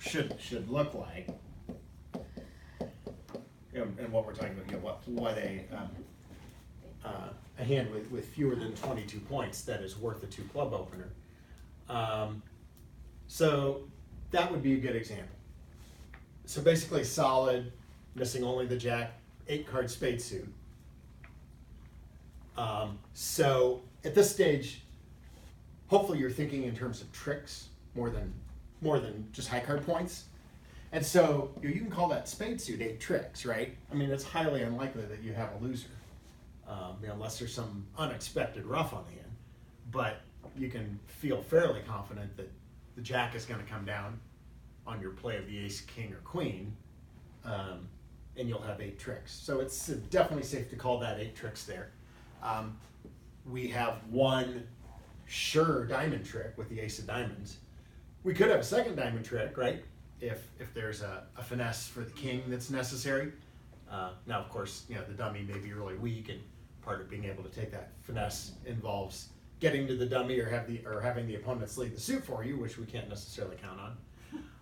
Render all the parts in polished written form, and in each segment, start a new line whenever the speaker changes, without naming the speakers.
should look like. And what we're talking about, what a hand with fewer than 22 points that is worth a 2 club opener. So that would be a good example. So basically solid, missing only the jack, 8-card spade suit. So at this stage, hopefully you're thinking in terms of tricks more than just high card points. And so you can call that spade suit 8 tricks, right? I mean, it's highly unlikely that you have a loser, unless there's some unexpected rough on the hand. But you can feel fairly confident that the jack is going to come down on your play of the ace, king, or queen, and you'll have 8 tricks. So it's definitely safe to call that 8 tricks there. We have one sure diamond trick with the ace of diamonds. We could have a second diamond trick, right? If there's a finesse for the king that's necessary. Now, of course, the dummy may be really weak, and part of being able to take that finesse involves getting to the dummy or having the opponents lead the suit for you, which we can't necessarily count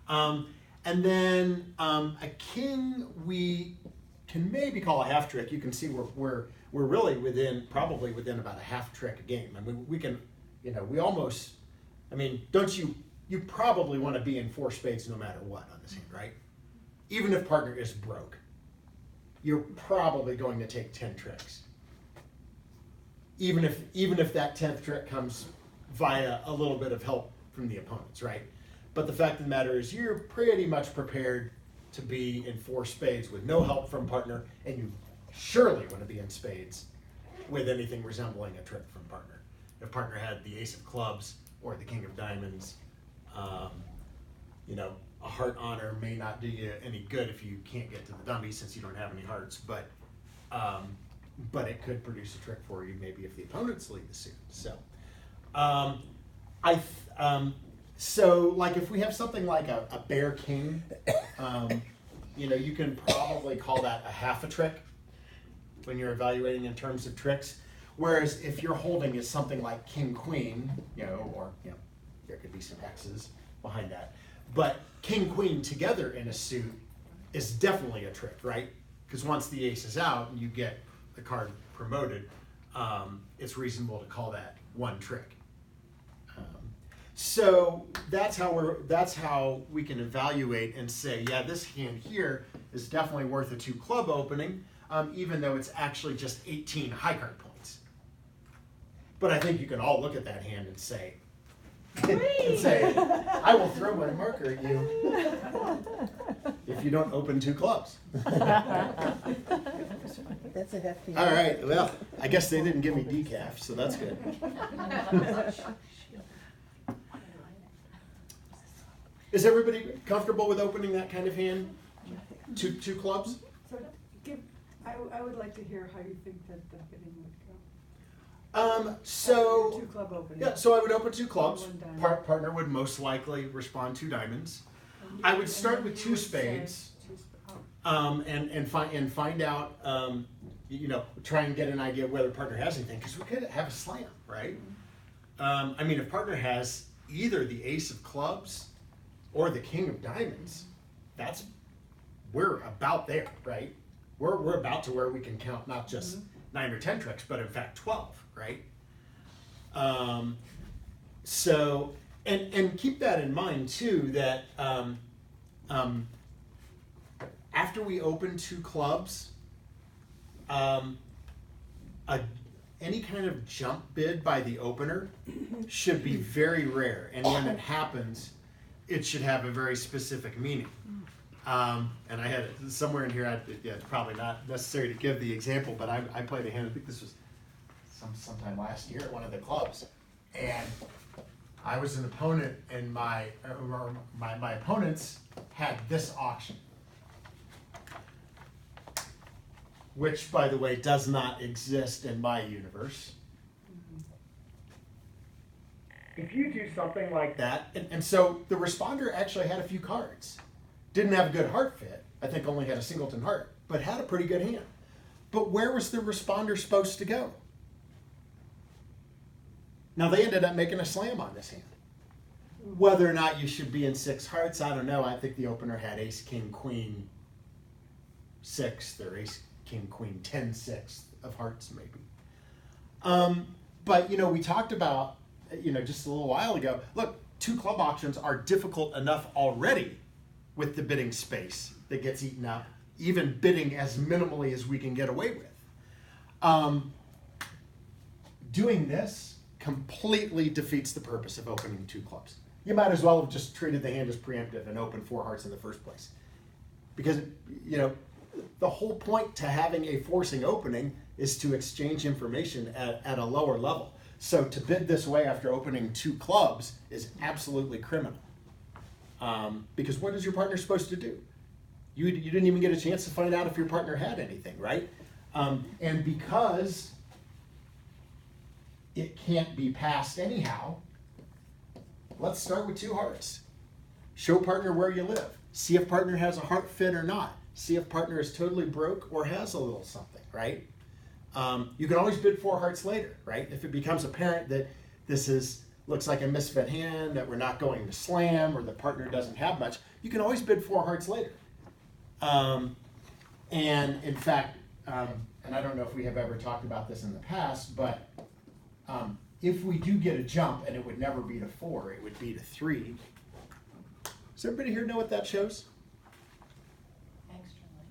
on. And then a king we can maybe call a half trick. You can see we're really probably within about a half trick a game. I mean, we can, we almost, don't you probably want to be in 4 spades no matter what on this hand, right? Even if partner is broke, you're probably going to take 10 tricks. Even if that 10th trick comes via a little bit of help from the opponents, right? But the fact of the matter is you're pretty much prepared to be in 4 spades with no help from partner, and you surely want to be in spades with anything resembling a trick from partner. If partner had the ace of clubs or the king of diamonds, a heart honor may not do you any good if you can't get to the dummy since you don't have any hearts, but it could produce a trick for you maybe if the opponents lead the suit. So, so like if we have something like a bear king, you can probably call that a half a trick when you're evaluating in terms of tricks. Whereas if you're holding is something like king queen, or there could be some X's behind that, but king queen together in a suit is definitely a trick, right? Because once the ace is out and you get the card promoted, it's reasonable to call that one trick. So that's how we can evaluate and say, yeah, this hand here is definitely worth a 2 club opening, even though it's actually just 18 high card points. But I think you can all look at that hand and say, I will throw my marker at you if you don't open 2 clubs.
That's a hefty.
All right, well, I guess they didn't give me decaf, so that's good. Is everybody comfortable with opening that kind of hand? 2 clubs?
So I would like to hear how you think that the bidding would go.
So
2 club opening.
yeah, so I would open 2 clubs.
One diamond.
Partner would most likely respond 2 diamonds. I would start with 2 spades, and find out, try and get an idea of whether partner has anything, because we could have a slam, right? If partner has either the ace of clubs or the king of diamonds, we're about there, right? We're about to where we can count not just 9 or 10 tricks, but in fact 12, right? So, and keep that in mind too, that after we open 2 clubs, any kind of jump bid by the opener should be very rare, and when it happens, it should have a very specific meaning. And I had it somewhere in here, it's probably not necessary to give the example, but I played a hand, I think this was sometime last year at one of the clubs, and I was an opponent, and my opponents had this auction, which, by the way, does not exist in my universe. If you do something like that, and so the responder actually had a few cards. Didn't have a good heart fit. I think only had a singleton heart, but had a pretty good hand. But where was the responder supposed to go? Now they ended up making a slam on this hand. Whether or not you should be in 6 hearts, I don't know. I think the opener had ace, king, queen, 6th, or ace, king, queen, 10, 6th of hearts, maybe. But, we talked about, just a little while ago, look, 2 club auctions are difficult enough already with the bidding space that gets eaten up, even bidding as minimally as we can get away with. Doing this completely defeats the purpose of opening 2 clubs. You might as well have just treated the hand as preemptive and opened 4 hearts in the first place. Because, the whole point to having a forcing opening is to exchange information at a lower level. So to bid this way after opening 2 clubs is absolutely criminal. Because what is your partner supposed to do? You didn't even get a chance to find out if your partner had anything, right? And because it can't be passed anyhow, let's start with 2 hearts. Show partner where you live. See if partner has a heart fit or not. See if partner is totally broke or has a little something, right? You can always bid 4 hearts later, right? If it becomes apparent that this looks like a misfit hand, that we're not going to slam, or the partner doesn't have much, you can always bid 4 hearts later. And in fact, and I don't know if we have ever talked about this in the past, but if we do get a jump and it would never be to 4, it would be to 3. Does everybody here know what that shows?
Extra light.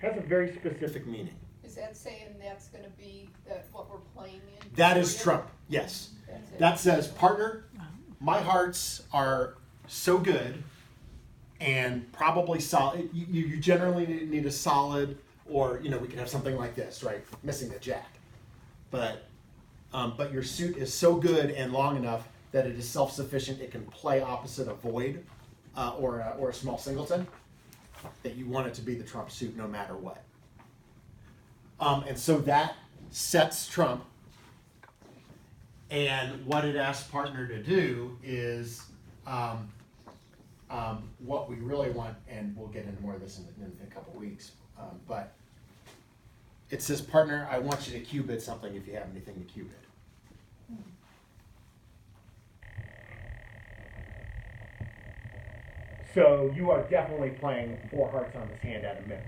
It has a very specific meaning.
Is that saying that's gonna be what we're playing in?
That is trump, yes.
That's it.
That says, partner, my hearts are so good and probably solid. You generally need a solid, or we can have something like this, right? Missing the jack. But your suit is so good and long enough that it is self-sufficient. It can play opposite a void or a small singleton, that you want it to be the trump suit no matter what. And so that sets trump. And what it asks partner to do is what we really want, and we'll get into more of this in a couple weeks, but it says, partner, I want you to Q-bid something if you have anything to Q-bid. So you are definitely playing 4 hearts on this hand at a minimum.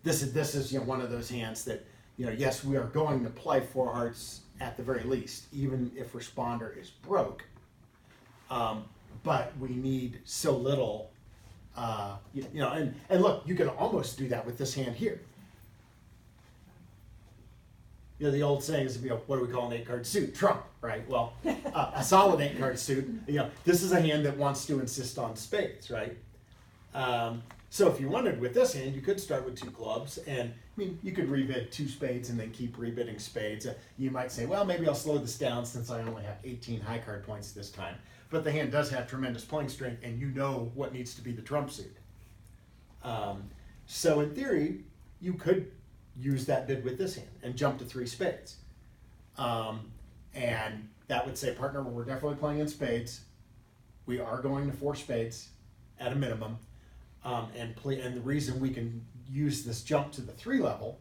This is one of those hands that, yes, we are going to play 4 hearts at the very least, even if responder is broke. But we need so little, and look, you can almost do that with this hand here. The old saying is, what do we call an 8-card suit? Trump, right? Well, a solid 8-card suit, this is a hand that wants to insist on spades, right? So if you wanted with this hand, you could start with 2 clubs, and you could rebid 2 spades and then keep rebidding spades. You might say, well, maybe I'll slow this down since I only have 18 high card points this time. But the hand does have tremendous playing strength, and you know what needs to be the trump suit. So in theory, you could use that bid with this hand and jump to 3 spades. And that would say, partner, we're definitely playing in spades. We are going to 4 spades at a minimum. And the reason we can use this jump to the 3 level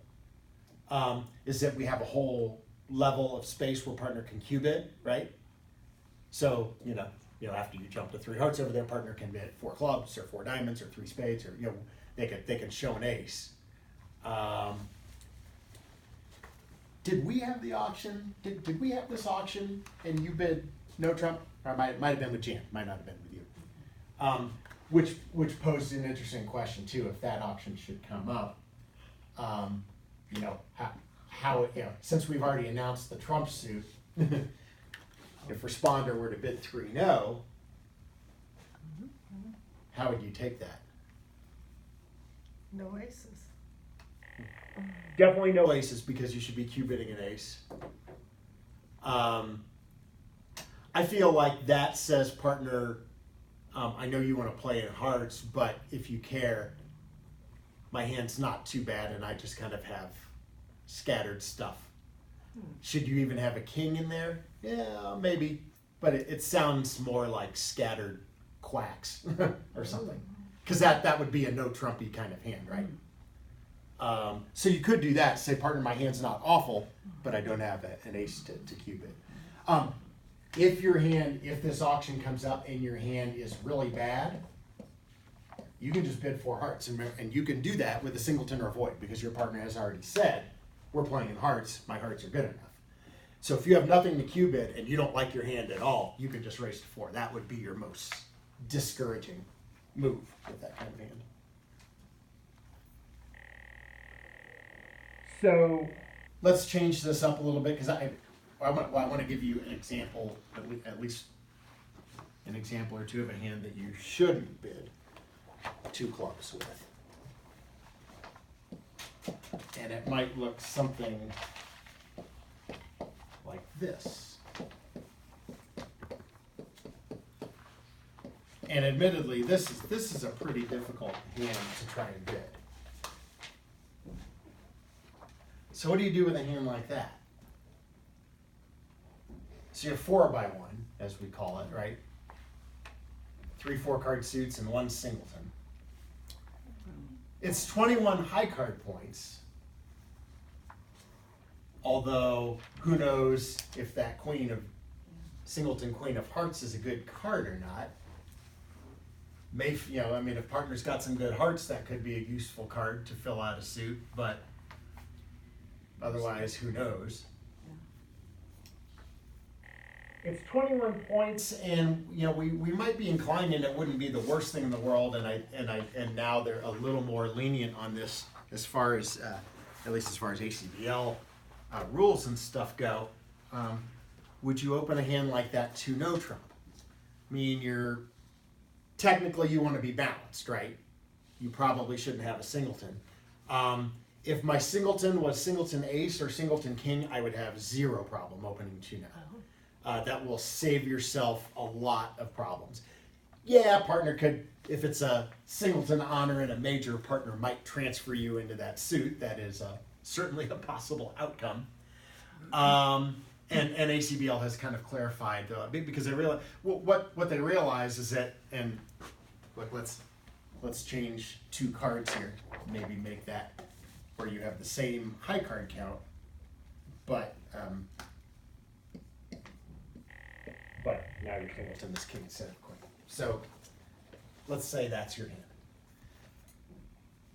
is that we have a whole level of space where partner can Q-bid, right? So, after you jump to 3 hearts over there, partner can bid 4 clubs or 4 diamonds or 3 spades, or they can show an ace. Did we have the auction? Did we have this auction and you bid no trump? Or might have been with Jan, might not have been with you. Which posed an interesting question too. If that auction should come up, how since we've already announced the trump suit, if responder were to bid 3 no, how would you take that?
No aces.
Definitely no aces, because you should be Q-bidding an ace. I feel like that says, partner, I know you want to play in hearts, but if you care, my hand's not too bad and I just kind of have scattered stuff. Should you even have a king in there? Yeah, maybe. But it sounds more like scattered quacks or something. Because that would be a no Trumpy kind of hand, right? So you could do that, say, partner, my hand's not awful, but I don't have an ace to Q-bid. if this auction comes up and your hand is really bad, you can just bid 4 hearts, and you can do that with a singleton or a void, because your partner has already said, we're playing in hearts, my hearts are good enough. So if you have nothing to Q bid and you don't like your hand at all, you can just raise to 4. That would be your most discouraging move with that kind of hand.
So
Let's change this up a little bit, because I want to give you an example, at least an example or two of a hand that you shouldn't bid 2 clubs with. And it might look something like this. And admittedly, this is a pretty difficult hand to try and bid. So what do you do with a hand like that? So you have 4x1, as we call it, right? 3 4-card suits and 1 singleton. It's 21 high card points. Although, who knows if that singleton queen of hearts is a good card or not. If partner's got some good hearts, that could be a useful card to fill out a suit, but otherwise, who knows? It's 21 points, and we might be inclined, and it wouldn't be the worst thing in the world. And now they're a little more lenient on this, as far as at least as far as ACBL rules and stuff go. Would you open a hand like that to no trump? I mean, technically you want to be balanced, right? You probably shouldn't have a singleton. If my singleton was singleton ace or singleton king, I would have 0 problem opening 2 now. That will save yourself a lot of problems. Yeah, partner could, if it's a singleton honor and a major, partner might transfer you into that suit. That is certainly a possible outcome. And ACBL has kind of clarified, because they realize what they realize is that, and look, let's change 2 cards here. Maybe make that where you have the same high card count, but now you're singleton this king instead of queen. So let's say that's your hand.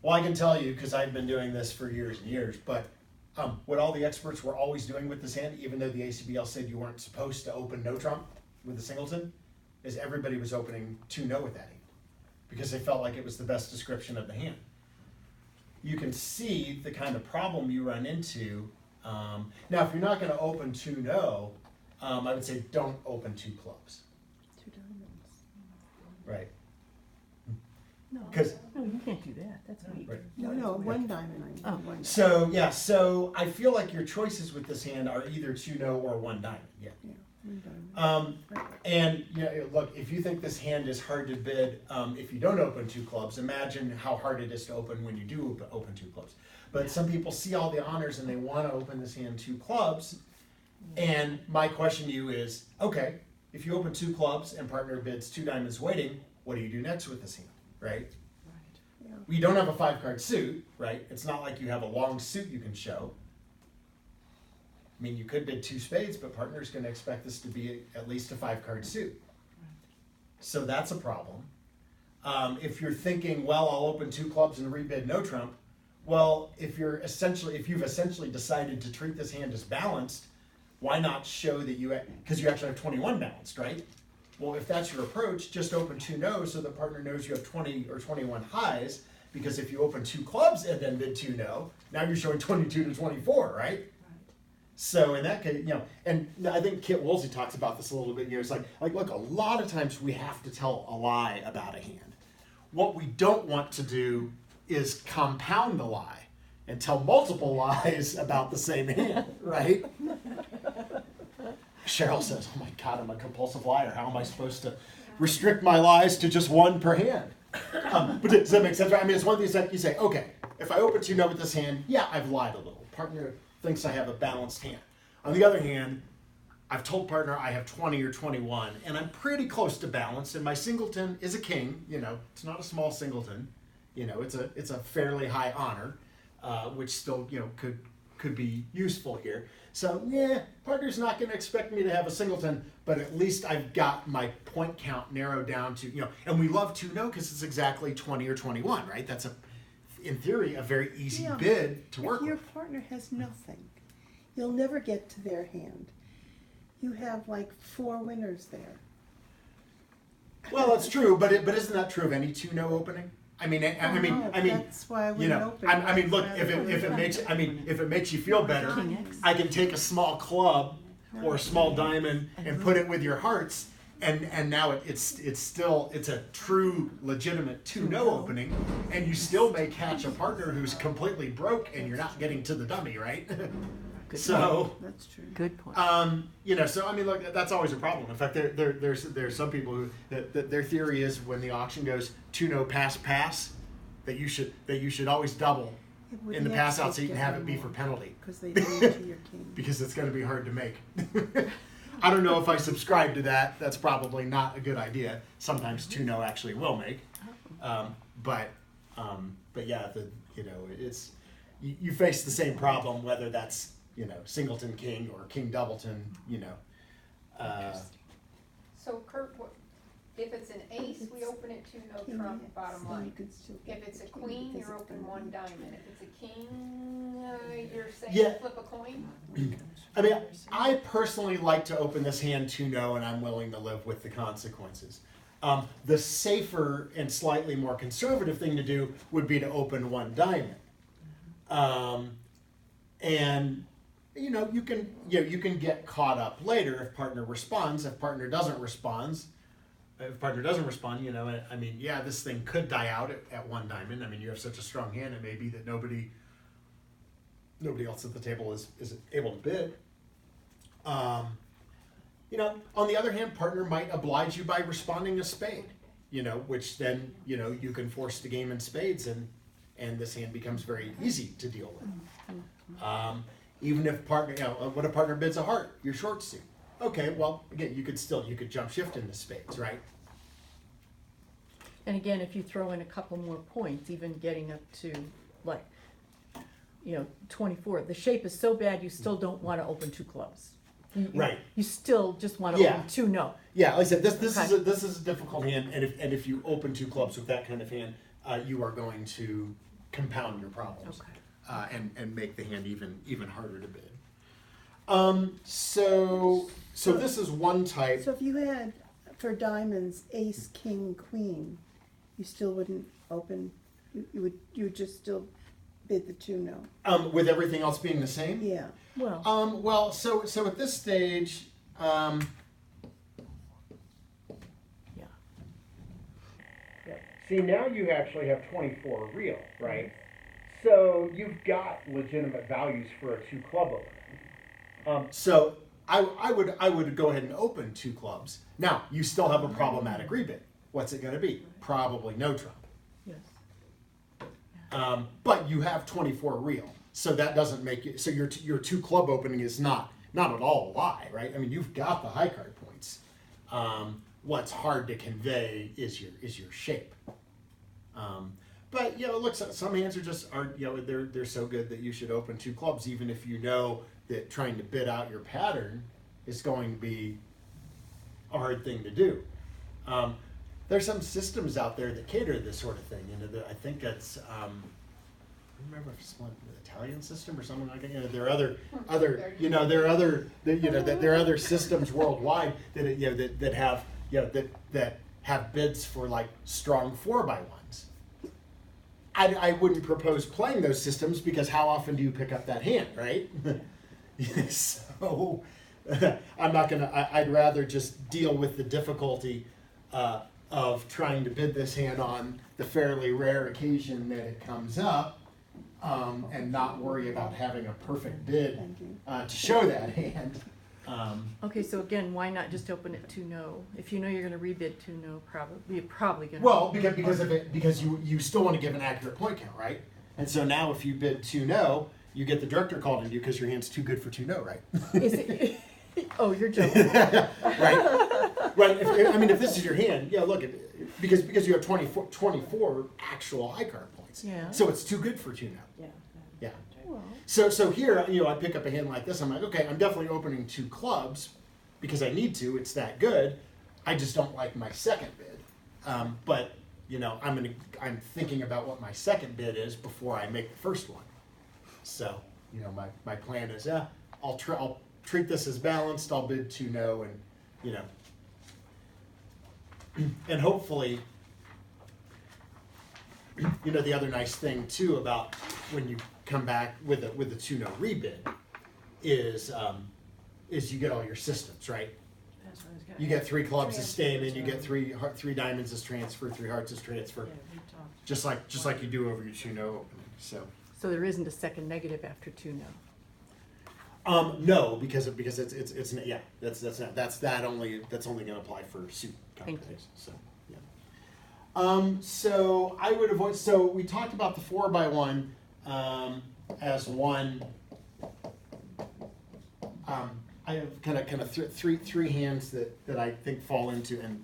Well, I can tell you, because I've been doing this for years and years, but what all the experts were always doing with this hand, even though the ACBL said you weren't supposed to open no trump with a singleton, is everybody was opening 2 no with that hand, because they felt like it was the best description of the hand. You can see the kind of problem you run into. Now, if you're not going to open 2 no, I would say don't open 2 clubs.
2 diamonds.
Right.
No,
'Cause-
no, you can't do that. That's weak.
Right.
No, 1 diamond, I mean,
Oh.
1 diamond.
So I feel like your choices with this hand are either 2 no or 1 diamond. Yeah.
Yeah, 1 diamond.
And look, if you think this hand is hard to bid, if you don't open 2 clubs, imagine how hard it is to open when you do open 2 clubs. But some people see all the honors and they want to open this hand 2 clubs. And my question to you is, okay, if you open 2 clubs and partner bids 2 diamonds waiting, what do you do next with this hand, right?
Yeah.
We don't have a 5-card suit, right? It's not like you have a long suit you can show. I mean, you could bid 2 spades, but partner's going to expect this to be at least a 5-card suit. So that's a problem. If you're thinking, well, I'll open 2 clubs and rebid no trump, well, if you've essentially decided to treat this hand as balanced, why not show that because you actually have 21 balanced, right? Well, if that's your approach, just open 2 no's so the partner knows you have 20 or 21 highs, because if you open 2 clubs and then bid 2 no, now you're showing 22 to 24, right? So in that case, and I think Kit Woolsey talks about this a little bit. It's like look, a lot of times we have to tell a lie about a hand. What we don't want to do is compound the lie and tell multiple lies about the same hand, right? Cheryl says, "Oh my God, I'm a compulsive liar. How am I supposed to restrict my lies to just 1 per hand?" But does that make sense? Right? I mean, it's one of these that you say, okay, if I open 2 no with this hand, yeah, I've lied a little. Partner thinks I have a balanced hand. On the other hand, I've told partner I have 20 or 21, and I'm pretty close to balance, and my singleton is a king. It's not a small singleton. It's a fairly high honor, which still could could be useful here. So, yeah, partner's not going to expect me to have a singleton, but at least I've got my point count narrowed down to, and we love 2-no because it's exactly 20 or 21, right? That's in theory, a very easy
Yeah.
bid to work
If your
with.
partner has nothing, you'll never get to their hand. You have like 4 winners there.
Well, that's true, but isn't that true of any 2-no opening? I mean,
That's why I wouldn't open.
I mean, look,
That's why I
if it
wouldn't
makes,
open.
if it makes you feel better,
King X.
I can take a small club or a small diamond and put it with your hearts, and now it's a true legitimate 2-no opening, and you still may catch a partner who's completely broke, and you're not getting to the dummy, right?
Good
So.
That's true.
Good point.
So I mean, look, that's always a problem. In fact, there's some people who that their theory is when the auction goes 2-no pass, that you should always double in the pass out so you can have it be for penalty
Because they lead to your king.
because it's going to be hard to make. I don't know if I subscribe to that. That's probably not a good idea. Sometimes 2-no actually will make, but yeah, it's you face the same problem whether that's singleton king or king doubleton.
So Kurt, if it's an ace, we open it 2-no
King
trump,
X,
bottom
then
line.
you can still get
If it's a
the king
queen,
because
you're
it's
open
gonna
1
be-
diamond. If it's a king, you're saying
Yeah.
flip a coin?
I mean, I personally like to open this hand 2-no, and I'm willing to live with the consequences. The safer and slightly more conservative thing to do would be to open 1 diamond. And you can get caught up later if partner responds. If partner doesn't respond, I mean, yeah, this thing could die out at 1 diamond. I mean, you have such a strong hand, it may be that nobody else at the table is able to bid. On the other hand, partner might oblige you by responding a spade, which then, you can force the game in spades and this hand becomes very easy to deal with. Even if partner, what if partner bids a heart, you're short suit. Okay, well, again, you could jump shift into spades, right?
And again, if you throw in a couple more points, even getting up to like, 24, the shape is so bad you still don't want to open 2 clubs.
Right.
You still just want to
Yeah.
open 2-no.
Yeah, like I said, this
Okay.
is a difficult hand, and if you open 2 clubs with that kind of hand, you are going to compound your problems.
Okay.
And make the hand even harder to bid. So this is one type.
So if you had, for diamonds, ace, king, queen, you still wouldn't open, you would just still bid the 2-no.
With everything else being the same.
Yeah.
Well,
So at this stage,
yeah.
see, now you actually have 24 real, right? So you've got legitimate values for a 2 club opening. So I would go ahead and open 2 clubs. Now you still have a problematic rebid. What's it going to be? Probably no trump.
Yes.
But you have 24 real, so that doesn't make it. So your 2 club opening is not at all a lie, right? I mean, you've got the high card points. What's hard to convey is your shape. But look, some hands they're so good that you should open 2 clubs, even if you know that trying to bid out your pattern is going to be a hard thing to do. There's some systems out there that cater to this sort of thing. I think that's I don't remember if it's an Italian system or something like that. There are other systems worldwide that have bids for like strong 4x1s. I wouldn't propose playing those systems because how often do you pick up that hand, right? So I'm not gonna. I'd rather just deal with the difficulty of trying to bid this hand on the fairly rare occasion that it comes up, and not worry about having a perfect bid
Thank you.
to show that hand.
Okay, so again, why not just open it 2-no? If you know you're going to rebid 2-no, you're probably going to.
Well, because you still want to give an accurate point count, right? And so now if you bid 2-no, you get the director called on you because your hand's too good for 2-no, right?
Is it? Oh, you're joking.
Right. If this is your hand, look, because you have 24 actual high card points.
Yeah.
So it's too good for 2-no.
Yeah.
Yeah.
Well,
So here, I pick up a hand like this. I'm like, okay, I'm definitely opening 2 clubs because I need to. It's that good. I just don't like my second bid. But I'm thinking about what my second bid is before I make the first one. So my plan is, I'll treat this as balanced. I'll bid 2 no, and and hopefully, the other nice thing too about when you come back with a 2 no rebid is you get all your systems, right?
That's what I was gonna
You get
ask.
3 clubs as staying in, you get
Transfers,
3 diamonds as transfer, 3 hearts as transfer,
yeah, we talked.
just like you do over your 2 no opening.
So there isn't a second negative after 2 no.
No, because it's yeah, that's only going to apply for suit
Thank you.
companies. So yeah. So I would avoid. So we talked about the 4x1 as one. I have kind of three hands that I think fall into, and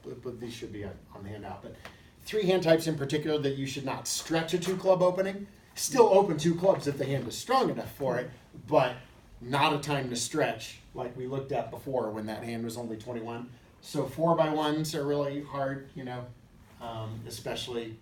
but these should be on the handout. But 3 hand types in particular that you should not stretch a 2 club opening. Still open 2 clubs if the hand is strong enough for it, but not a time to stretch like we looked at before when that hand was only 21. So 4x1s are really hard, especially